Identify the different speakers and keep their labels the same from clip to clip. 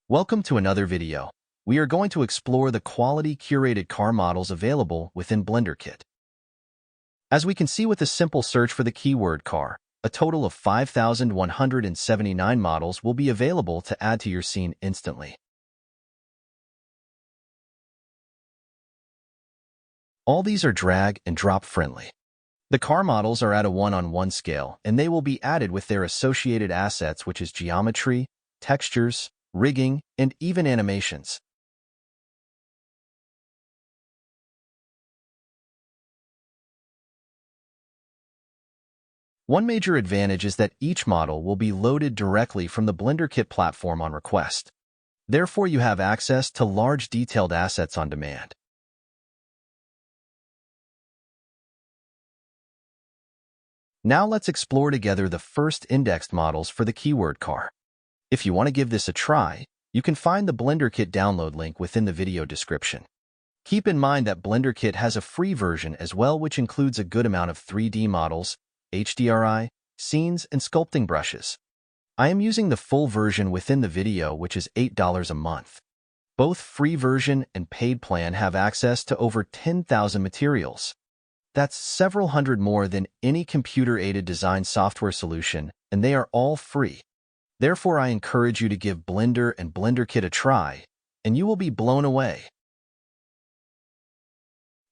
Speaker 1: Welcome to another video. We are going to explore the quality curated car models available within BlenderKit. As we can see with a simple search for the keyword car, a total of 5,179 models will be available to add to your scene instantly. All these are drag and drop friendly. The car models are at a 1:1 scale, and they will be added with their associated assets, which is geometry, textures, rigging, and even animations. One major advantage is that each model will be loaded directly from the BlenderKit platform on request. Therefore, you have access to large detailed assets on demand. Now let's explore together the first indexed models for the keyword car. If you want to give this a try, you can find the BlenderKit download link within the video description. Keep in mind that BlenderKit has a free version as well, which includes a good amount of 3D models, HDRI, scenes, and sculpting brushes. I am using the full version within the video, which is $8 a month. Both free version and paid plan have access to over 10,000 materials. That's several hundred more than any computer-aided design software solution, and they are all free. Therefore, I encourage you to give Blender and BlenderKit a try, and you will be blown away.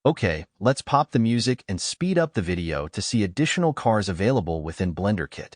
Speaker 1: Okay, let's pop the music and speed up the video to see additional cars available within BlenderKit.